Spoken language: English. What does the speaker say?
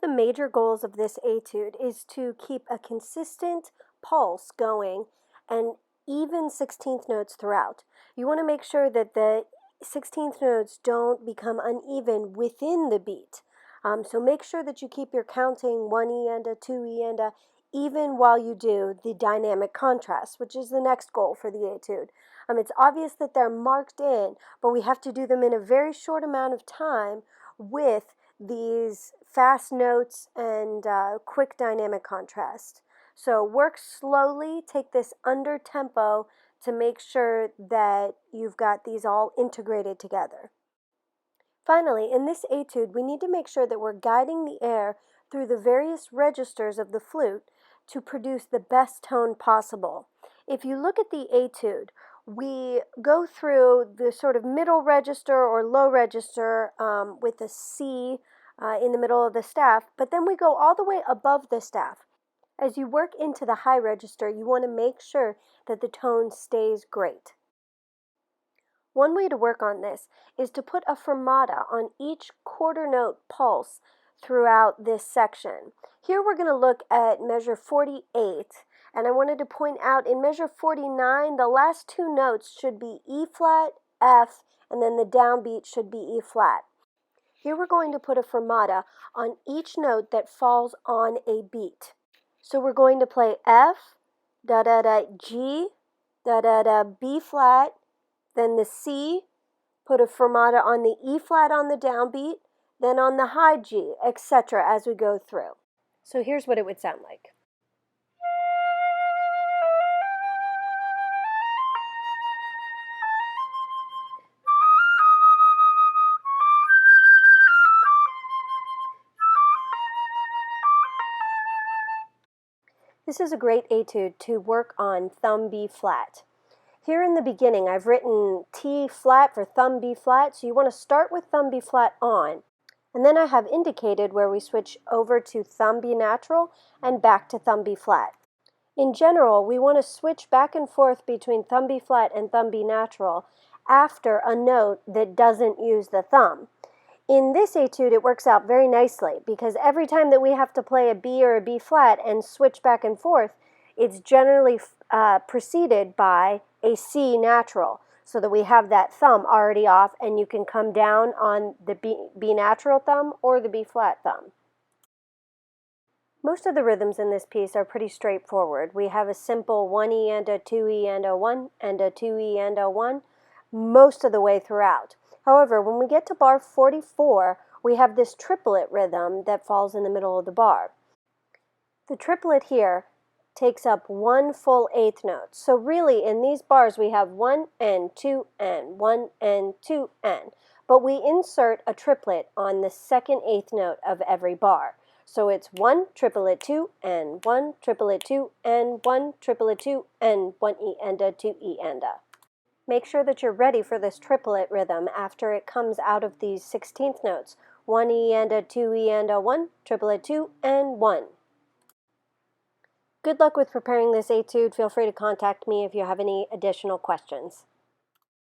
of the major goals of this etude is to keep a consistent pulse going and even 16th notes throughout. You want to make sure that the 16th notes don't become uneven within the beat. So make sure that you keep your counting 1 E and a 2 E and a even while you do the dynamic contrast, which is the next goal for the etude. It's obvious that they're marked in, but we have to do them in a very short amount of time with these fast notes and quick dynamic contrast. So work slowly, take this under tempo to make sure that you've got these all integrated together. Finally, in this etude, we need to make sure that we're guiding the air through the various registers of the flute to produce the best tone possible. If you look at the etude, we go through the sort of middle register or low register with a C in the middle of the staff, but then we go all the way above the staff. As you work into the high register, you want to make sure that the tone stays great. One way to work on this is to put a fermata on each quarter note pulse throughout this section. Here we're going to look at measure 48, and I wanted to point out in measure 49, the last two notes should be E flat, F, and then the downbeat should be E flat. Here we're going to put a fermata on each note that falls on a beat. So we're going to play F, da-da-da, G, da-da-da, B flat, then the C, put a fermata on the E flat on the downbeat, then on the high G, etc. as we go through. So here's what it would sound like. This is a great etude to work on thumb B flat. Here in the beginning, I've written T flat for thumb B flat, so you want to start with thumb B flat on. And then I have indicated where we switch over to thumb B natural and back to thumb B flat. In general, we want to switch back and forth between thumb B flat and thumb B natural after a note that doesn't use the thumb. In this etude, it works out very nicely because every time that we have to play a B or a B flat and switch back and forth, it's generally preceded by a C natural, so that we have that thumb already off and you can come down on the B natural thumb or the B flat thumb. Most of the rhythms in this piece are pretty straightforward. We have a simple 1 E and a 2 E and a 1 and a 2 E and a 1 most of the way throughout. However, when we get to bar 44, we have this triplet rhythm that falls in the middle of the bar. The triplet here takes up one full eighth note. So really, in these bars, we have 1 and 2 and 1 and 2 and. But we insert a triplet on the second eighth note of every bar. So it's 1 triplet 2 and 1 triplet 2 and 1 triplet 2 and 1 E and a 2 E and a. Make sure that you're ready for this triplet rhythm after it comes out of these 16th notes. 1 E and a 2 E and a 1, triplet 2 and 1. Good luck with preparing this etude. Feel free to contact me if you have any additional questions.